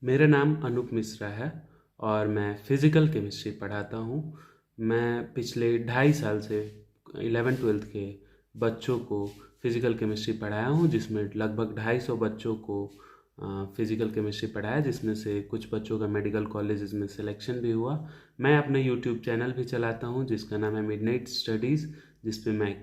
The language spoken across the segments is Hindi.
मेरा नाम अनूप मिश्रा है और मैं फ़िज़िकल केमिस्ट्री पढ़ाता हूँ। मैं पिछले 2.5 साल से 11th-12th के बच्चों को फ़िज़िकल केमिस्ट्री पढ़ाया हूँ, जिसमें लगभग 250 बच्चों को फ़िज़िकल केमिस्ट्री पढ़ाया, जिसमें से कुछ बच्चों का मेडिकल कॉलेजेस में सिलेक्शन भी हुआ। मैं अपना यूट्यूब चैनल भी चलाता हूँ जिसका नाम है मिडनाइट स्टडीज़, जिस पे मैं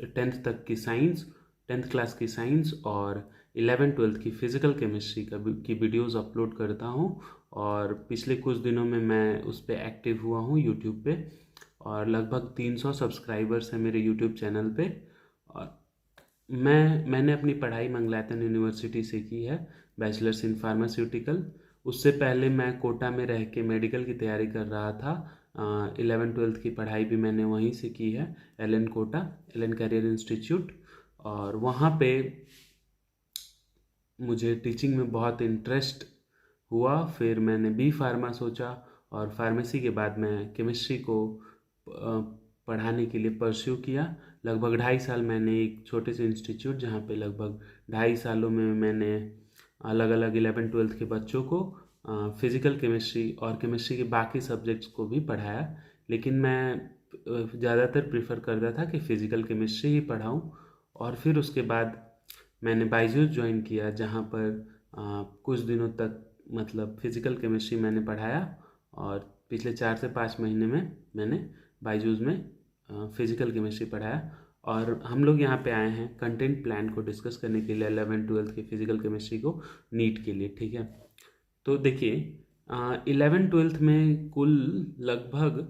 10th क्लास की साइंस और 11th-12th की फ़िज़िकल केमिस्ट्री की वीडियोज़ अपलोड करता हूँ। और पिछले कुछ दिनों में मैं उस पर एक्टिव हुआ हूँ यूट्यूब पे, और लगभग 300 सब्सक्राइबर्स हैं मेरे यूट्यूब चैनल पे। और मैंने अपनी पढ़ाई मंगलायतन यूनिवर्सिटी से की है, बैचलर्स इन फार्मास्यूटिकल। उससे पहले मैं कोटा में रह के मेडिकल की तैयारी कर रहा था। 11th-12th की पढ़ाई भी मैंने वहीं से की है, Allen Kota, Allen career institute. और वहाँ पे मुझे टीचिंग में बहुत इंटरेस्ट हुआ। फिर मैंने बी फार्मा सोचा, और फार्मेसी के बाद मैं केमिस्ट्री को पढ़ाने के लिए परस्यू किया। लगभग 2.5 साल मैंने एक छोटे से इंस्टीट्यूट, जहाँ पे लगभग 2.5 सालों में मैंने अलग अलग 11th-12th के बच्चों को फिज़िकल केमिस्ट्री और केमिस्ट्री के बाकी सब्जेक्ट्स को भी पढ़ाया। लेकिन मैं ज़्यादातर प्रेफर करता था कि फ़िज़िकल केमिस्ट्री ही पढ़ाऊँ। और फिर उसके बाद मैंने बायजूस ज्वाइन किया, जहाँ पर कुछ दिनों तक मतलब फ़िज़िकल केमिस्ट्री मैंने पढ़ाया। और पिछले 4 से 5 महीने में मैंने बायजूस में फ़िज़िकल केमिस्ट्री पढ़ाया। और हम लोग यहाँ पे आए हैं कंटेंट प्लान को डिस्कस करने के लिए 11th-12th के फ़िज़िकल केमिस्ट्री को, नीट के लिए, ठीक है। तो देखिए, 11th-12th में कुल लगभग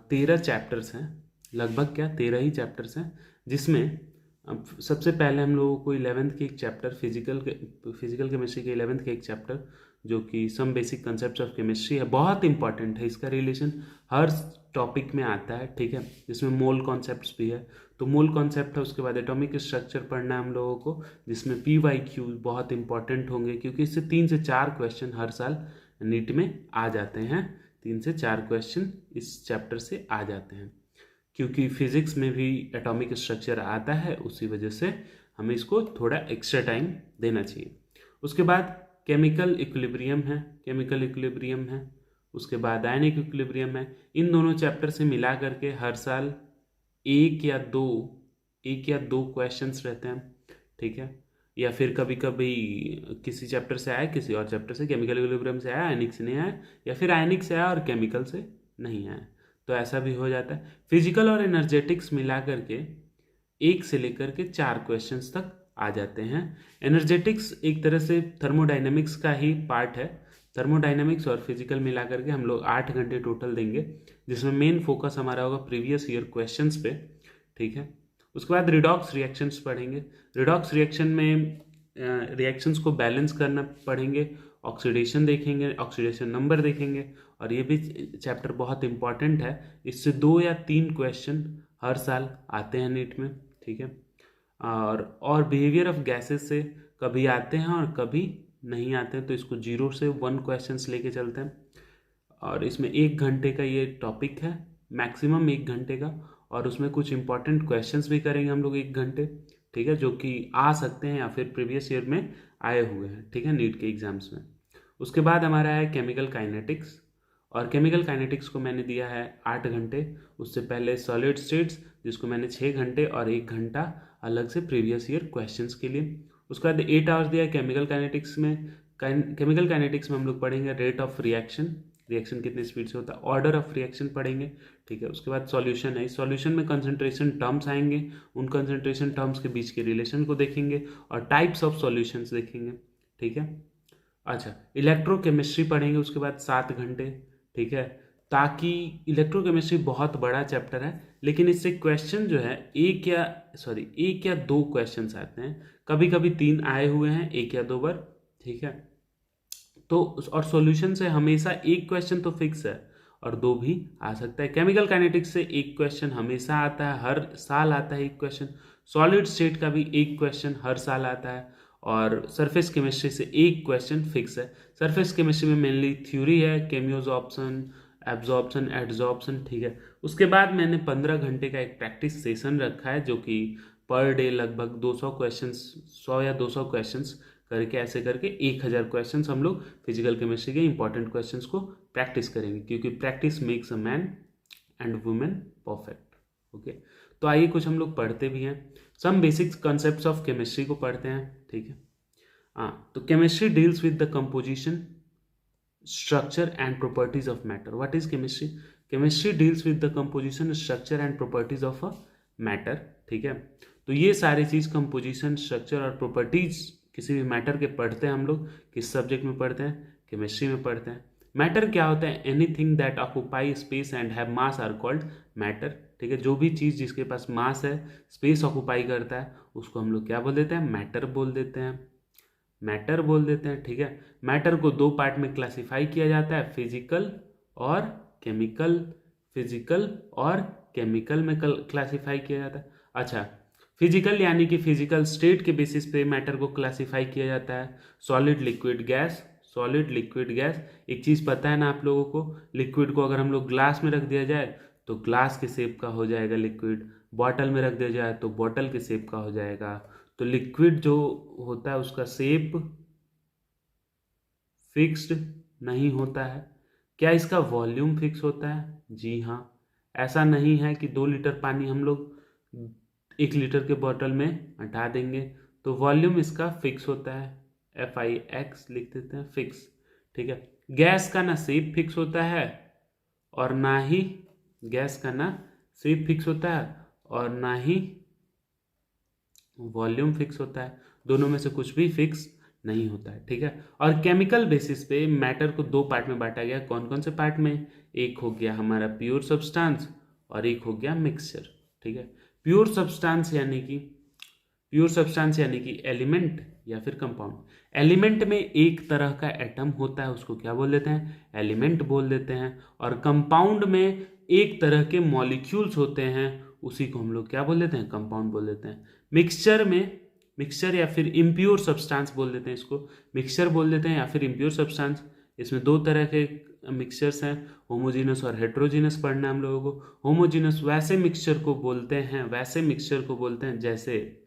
13 चैप्टर्स हैं। लगभग क्या, 13 ही चैप्टर्स हैं, जिसमें अब सबसे पहले हम लोगों को 11th के एक चैप्टर फिजिकल केमिस्ट्री के 11th के एक चैप्टर, जो कि some basic concept of chemistry है, बहुत इंपॉर्टेंट है। इसका रिलेशन हर टॉपिक में आता है, ठीक है। जिसमें मोल कॉन्सेप्ट्स भी है, तो मोल कॉन्सेप्ट है। उसके बाद एटॉमिक स्ट्रक्चर पढ़ना है हम लोगों को, जिसमें PYQ बहुत इंपॉर्टेंट होंगे, क्योंकि इससे 3 से 4 क्वेश्चन हर साल नीट में आ जाते हैं। 3 से 4 क्वेश्चन इस चैप्टर से आ जाते हैं, क्योंकि फिज़िक्स में भी एटॉमिक स्ट्रक्चर आता है, उसी वजह से हमें इसको थोड़ा एक्स्ट्रा टाइम देना चाहिए। उसके बाद केमिकल इक्विलिब्रियम है। उसके बाद आयनिक इक्विलिब्रियम है। इन दोनों चैप्टर से मिला करके हर साल एक या दो क्वेश्चंस रहते हैं, ठीक है। या फिर कभी कभी किसी चैप्टर से आया, किसी और चैप्टर से, केमिकल इक्विलिब्रियम से आया, आयनिक से नहीं आया, या फिर आयनिक से आया और केमिकल से नहीं आया, तो ऐसा भी हो जाता है। फिजिकल और एनर्जेटिक्स मिला करके 1 से लेकर के 4 क्वेश्चंस तक आ जाते हैं। एनर्जेटिक्स एक तरह से थर्मोडाइनमिक्स का ही पार्ट है। थर्मोडाइनमिक्स और फिजिकल मिला करके हम लोग 8 घंटे टोटल देंगे, जिसमें मेन फोकस हमारा होगा प्रीवियस ईयर क्वेश्चंस पे, ठीक है। उसके बाद रिडॉक्स रिएक्शंस पढ़ेंगे। रिडॉक्स रिएक्शन में रिएक्शंस को बैलेंस करना पढ़ेंगे, ऑक्सीडेशन देखेंगे, ऑक्सीडेशन नंबर देखेंगे। और ये भी चैप्टर बहुत इंपॉर्टेंट है, इससे 2 या 3 क्वेश्चन हर साल आते हैं नीट में, ठीक है। और बिहेवियर ऑफ गैसेस से कभी आते हैं और कभी नहीं आते हैं, तो इसको 0 से 1 क्वेश्चंस लेके चलते हैं। और इसमें 1 घंटे का ये टॉपिक है, मैक्सिमम 1 घंटे का। और उसमें कुछ इंपॉर्टेंट क्वेश्चंस भी करेंगे हम लोग 1 घंटे, ठीक है, जो कि आ सकते हैं या फिर प्रीवियस ईयर में आए हुए हैं, ठीक है, नीट के एग्जाम्स में। उसके बाद हमारा है केमिकल काइनेटिक्स, और केमिकल काइनेटिक्स को मैंने दिया है 8 घंटे। उससे पहले सॉलिड स्टेट्स, जिसको मैंने 6 घंटे और 1 घंटा अलग से प्रीवियस ईयर क्वेश्चंस के लिए। उसके बाद 8 आवर्स दिया है केमिकल काइनेटिक्स में। केमिकल काइनेटिक्स में हम लोग पढ़ेंगे रेट ऑफ रिएक्शन, रिएक्शन कितनी स्पीड से होता है, ऑर्डर ऑफ रिएक्शन पढ़ेंगे, ठीक है। उसके बाद सॉल्यूशन है। इस सॉल्यूशन में कंसंट्रेशन टर्म्स आएंगे, उन कंसंट्रेशन टर्म्स के बीच के रिलेशन को देखेंगे, और टाइप्स ऑफ सॉल्यूशंस देखेंगे, ठीक है। अच्छा, इलेक्ट्रोकेमिस्ट्री पढ़ेंगे उसके बाद 7 घंटे, ठीक है। ताकि इलेक्ट्रोकेमिस्ट्री बहुत बड़ा चैप्टर है, लेकिन इससे क्वेश्चन जो है एक या दो क्वेश्चंस आते हैं, कभी कभी 3 आए हुए हैं 1 या 2 बार, ठीक है। तो और सॉल्यूशन से हमेशा 1 क्वेश्चन तो फिक्स है, और 2 भी आ सकता है। केमिकल काइनेटिक्स से 1 क्वेश्चन हमेशा आता है, हर साल आता है 1 क्वेश्चन। सॉलिड स्टेट का भी 1 क्वेश्चन हर साल आता है। और सरफेस केमिस्ट्री से 1 क्वेश्चन फिक्स है। सरफेस केमिस्ट्री में मेनली थ्योरी है, केमियोजॉर्प्शन, एब्जॉर्प्शन, एडजॉर्प्शन, ठीक है। उसके बाद मैंने 15 घंटे का एक प्रैक्टिस सेशन रखा है, जो कि पर डे लगभग 200 क्वेश्चंस, 100 या 200 क्वेश्चंस करके ऐसे करके 1000 क्वेश्चंस हम लोग फिजिकल केमिस्ट्री के इंपॉर्टेंट क्वेश्चंस को प्रैक्टिस करेंगे, क्योंकि practice makes a man and women perfect. Okay, तो आइए कुछ हम लोग पढ़ते भी हैं, some basic concepts of chemistry को पढ़ते हैं। ठीक है, हाँ, तो chemistry deals with the composition, structure and properties of matter. What is chemistry? Chemistry deals with the composition, structure and properties of a matter. ठीक है, तो ये सारी चीज कंपोजिशन, स्ट्रक्चर और प्रॉपर्टीज किसी भी मैटर के पढ़ते हैं हम लोग। किस सब्जेक्ट में पढ़ते हैं? केमिस्ट्री में पढ़ते हैं। मैटर क्या होता है? Anything that occupy space and have mass are called matter. ठीक है, जो भी चीज जिसके पास मास है, स्पेस ऑक्यूपाई करता है, उसको हम लोग क्या बोल देते हैं? मैटर बोल देते हैं, मैटर बोल देते हैं। ठीक है, मैटर को दो पार्ट में क्लासिफाई किया जाता है, फिजिकल और केमिकल। फिजिकल और केमिकल में क्लासिफाई किया जाता है। अच्छा, फिजिकल यानी कि फिजिकल स्टेट के बेसिस पे मैटर को क्लासिफाई किया जाता है, solid, liquid, gas. Solid, liquid, gas. एक चीज पता है ना आप लोगों को, लिक्विड को अगर हम लोग ग्लास में रख दिया जाए तो ग्लास के शेप का हो जाएगा लिक्विड, बॉटल में रख दिया जाए तो बॉटल के शेप का हो जाएगा। तो लिक्विड जो होता है उसका शेप फिक्स्ड नहीं होता है। क्या इसका वॉल्यूम फिक्स होता है? जी हाँ, ऐसा नहीं है कि 2 लीटर पानी हम लोग 1 लीटर के बोतल में हटा देंगे, तो वॉल्यूम इसका फिक्स होता है, FIX लिख देते हैं, फिक्स। ठीक है, गैस का ना शेप फिक्स होता है और ना ही गैस का ना शेप फिक्स होता है और ना ही वॉल्यूम फिक्स होता है, दोनों में से कुछ भी फिक्स नहीं होता है। ठीक है, और केमिकल बेसिस पे मैटर को 2 पार्ट में बांटा गया। कौन कौन से पार्ट में? एक हो गया हमारा प्योर सब्सटेंस और एक हो गया मिक्सचर। ठीक है, प्योर सब्सटेंस यानी कि एलिमेंट या फिर कंपाउंड। एलिमेंट में एक तरह का एटम होता है, उसको क्या बोल देते हैं? एलिमेंट बोल देते हैं। और कंपाउंड में एक तरह के मॉलिक्यूल्स होते हैं, उसी को हम लोग क्या बोल देते हैं? कंपाउंड बोल देते हैं। मिक्सचर या फिर इम्प्योर सब्सटेंस बोल देते हैं इसको, मिक्सचर बोल देते हैं या फिर इम्प्योर सब्सटेंस। इसमें 2 तरह के मिक्सचर्स हैं, होमोजीनस और हेट्रोजीनस पढ़ना है हम लोगों को। होमोजीनस वैसे मिक्सचर को बोलते हैं जैसे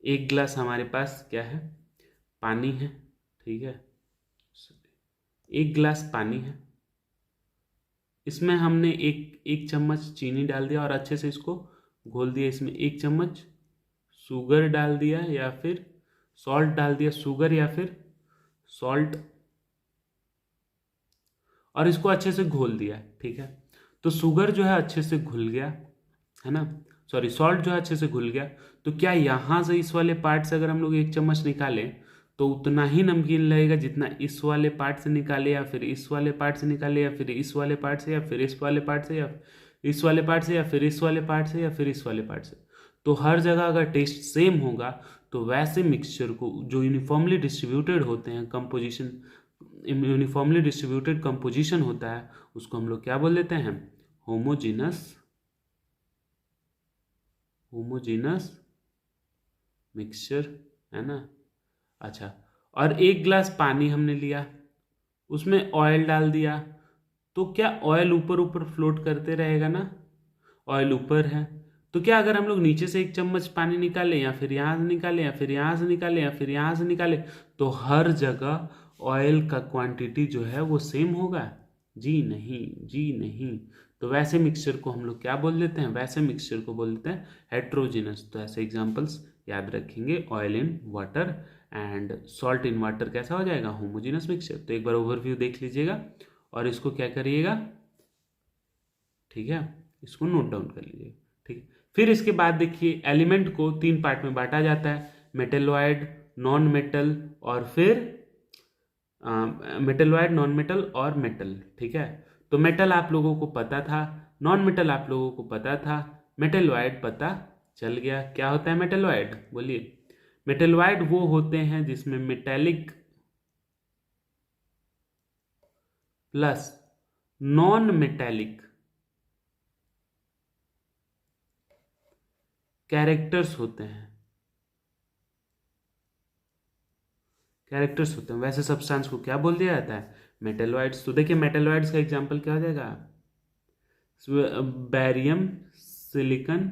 एक गिलास हमारे पास क्या है? पानी है। ठीक है, एक गिलास पानी है, इसमें हमने एक चम्मच चीनी डाल दिया और अच्छे से इसको घोल दिया। इसमें 1 चम्मच शुगर डाल दिया या फिर सॉल्ट डाल दिया, शुगर या फिर सॉल्ट, और इसको अच्छे से घोल दिया। ठीक है, तो शुगर जो है अच्छे से घुल गया, है ना, सॉरी सॉल्ट जो है अच्छे से घुल गया। तो क्या यहाँ से इस वाले पार्ट से अगर हम लोग 1 चम्मच निकालें तो उतना ही नमकीन लगेगा जितना इस वाले पार्ट से निकाले, या फिर इस वाले पार्ट से निकाले, या फिर इस वाले पार्ट से, या फिर इस वाले पार्ट से, या इस वाले पार्ट से, या फिर इस वाले पार्ट से, या फिर इस वाले पार्ट से? तो हर जगह अगर टेस्ट सेम होगा तो वैसे मिक्सचर को जो यूनिफॉर्मली डिस्ट्रीब्यूटेड होते हैं, यूनिफॉर्मली डिस्ट्रीब्यूटेड कंपोजिशन होता है, उसको हम लोग क्या बोल देते हैं? होमोजीनस मिक्सचर, है ना। अच्छा, और 1 गिलास पानी हमने लिया, उसमें ऑयल डाल दिया, तो क्या ऑयल ऊपर ऊपर फ्लोट करते रहेगा ना? ऑयल ऊपर है, तो क्या अगर हम लोग नीचे से 1 चम्मच पानी निकालें, या फिर यहाँ से निकालें, या फिर यहाँ से निकालें, या फिर यहाँ से निकालें, तो हर जगह ऑयल का क्वांटिटी जो है वो सेम होगा? जी नहीं, जी नहीं। तो वैसे मिक्सचर को हम लोग क्या बोल देते हैं? वैसे मिक्सचर को बोल देते हैं हेट्रोजीनस। तो ऐसे एग्जांपल्स याद रखेंगे, oil in water and salt in water कैसा हो जाएगा? Homogeneous mixture. तो एक बार ओवरव्यू देख लीजिएगा और इसको क्या करिएगा? ठीक है, इसको नोट डाउन कर लीजिए। ठीक है, फिर इसके बाद देखिए एलिमेंट को 3 पार्ट में बांटा जाता है, मेटेलॉइड, नॉन मेटल और फिर मेटेलॉइड, नॉन मेटल और मेटल। ठीक है, तो मेटल आप लोगों को पता था, नॉन मेटल आप लोगों को पता था, मेटेलॉइड पता चल गया। क्या होता है मेटेलॉइड? बोलिए। मेटेलॉइड वो होते हैं जिसमें metallic plus non metallic characters होते हैं, वैसे सब्सटेंस को क्या बोल दिया जाता है? मेटेलॉइड्स। तो देखिए मेटेलॉइड्स का एग्जांपल क्या हो जाएगा? Barium, silicon,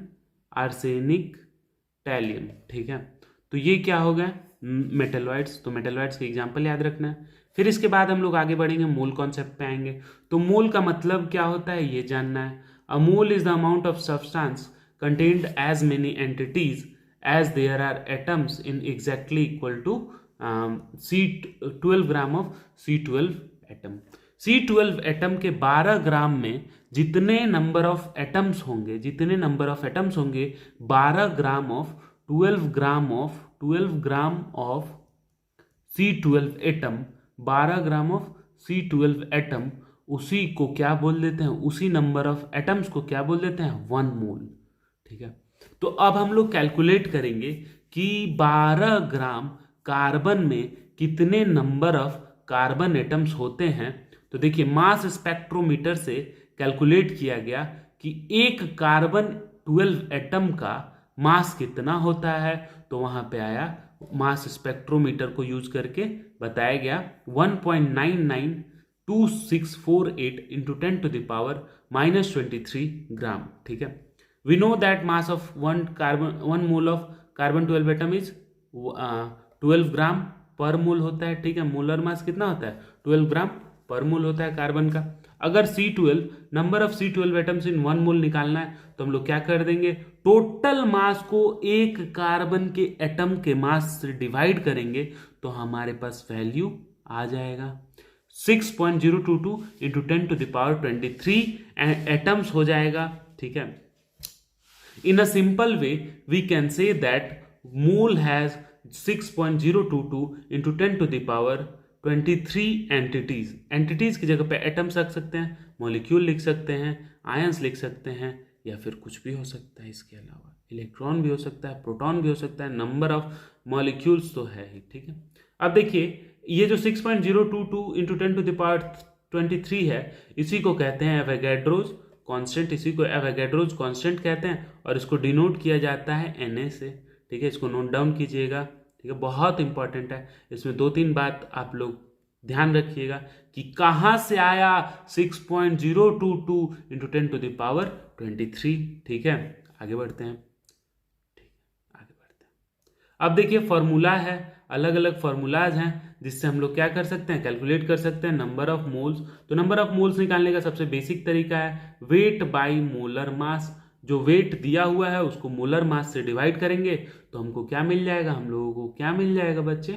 arsenic, thallium. ठीक है, तो ये क्या हो गए? मेटलॉइड्स, तो मेटलॉइड्स के एग्जाम्पल याद रखना है। फिर इसके बाद हम लोग आगे बढ़ेंगे, मोल कॉन्सेप्ट पे आएंगे। तो मोल का मतलब क्या होता है ये जानना है। A mole is the amount of substance contained as many entities as there are atoms in exactly equal to C12 gram of C12 atom. C12 atom के 12 ग्राम में जितने नंबर ऑफ एटम्स होंगे, 12 gram of 12 gram of C12 atom, 12 gram of C12 atom, उसी को क्या बोल देते हैं, उसी नंबर ऑफ एटम्स को क्या बोल देते हैं, 1 मोल। ठीक है, तो अब हम लोग कैलकुलेट करेंगे कि 12 ग्राम कार्बन में कितने नंबर ऑफ कार्बन एटम्स होते हैं। तो देखिए, मास स्पेक्ट्रोमीटर से कैलकुलेट किया गया कि एक कार्बन 12 एटम का मास कितना होता है। तो वहां पे आया, मास स्पेक्ट्रोमीटर को यूज करके बताया गया 1.992648 into 10 to the power -23 gram. ठीक है, we know that mass of 1 mole of carbon 12 atom is 12 gram per mole होता है। ठीक है, मोलर मास कितना होता है, 12 ग्राम पर मोल होता है कार्बन का। अगर C12 number of C12 atoms in 1 मोल निकालना है तो हम लोग क्या कर देंगे, टोटल मास को एक कार्बन के एटम के मास से डिवाइड करेंगे तो हमारे पास वैल्यू आ जाएगा 6.022 into 10 to the power 23 atoms हो जाएगा। ठीक है, in a simple way we can say that mole has 6.022 into 10 to the power 23 entities. Entities की जगह पे एटम्स रख सकते हैं, मॉलिक्यूल लिख सकते हैं, आयंस लिख सकते हैं, या फिर कुछ भी हो सकता है। इसके अलावा इलेक्ट्रॉन भी हो सकता है, प्रोटॉन भी हो सकता है, नंबर ऑफ मॉलिक्यूल्स तो है ही। ठीक है, अब देखिए, ये जो 6.022 इंटू 10 टू द पावर 23 है, इसी को कहते हैं एवोगैड्रोज कांस्टेंट, इसी को एवोगैड्रोज कांस्टेंट कहते हैं, और इसको डिनोट किया जाता है Na से। ठीक है, इसको नोट डाउन कीजिएगा। ठीक है, बहुत इंपॉर्टेंट है। इसमें 2-3 बात आप लोग ध्यान रखिएगा कि कहाँ से आया 6.022 इंटू 10 टू द पावर 23। ठीक है, आगे बढ़ते हैं। ठीक है, आगे बढ़ते हैं। अब देखिए, फॉर्मूला है, अलग अलग फॉर्मूलाज हैं जिससे हम लोग क्या कर सकते हैं, कैलकुलेट कर सकते हैं नंबर ऑफ मोल्स। तो नंबर ऑफ मोल्स निकालने का सबसे बेसिक तरीका है वेट बाई मोलर मास। जो वेट दिया हुआ है उसको मोलर मास से डिवाइड करेंगे तो हमको क्या मिल जाएगा, हम लोगों को क्या मिल जाएगा बच्चे,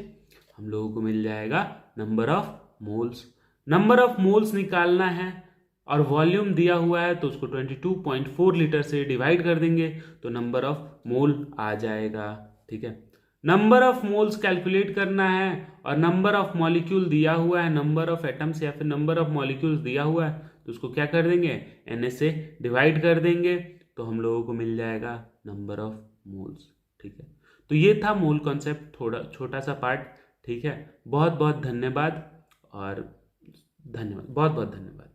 हम लोगों को मिल जाएगा number of moles. Number of moles निकालना है और वॉल्यूम दिया हुआ है तो उसको 22.4 लीटर से डिवाइड कर देंगे तो नंबर ऑफ मोल आ जाएगा। ठीक है, नंबर ऑफ मोल्स कैलकुलेट करना है और नंबर ऑफ मॉलिक्यूल दिया हुआ है, नंबर ऑफ एटम्स या फिर नंबर ऑफ मॉलिक्यूल्स दिया हुआ है तो उसको क्या कर देंगे, Na से डिवाइड कर देंगे तो हम लोगों को मिल जाएगा नंबर ऑफ मोल्स। ठीक है, तो ये था मोल कॉन्सेप्ट, थोड़ा छोटा सा पार्ट। ठीक है, बहुत बहुत धन्यवाद, और धन्यवाद, बहुत बहुत धन्यवाद।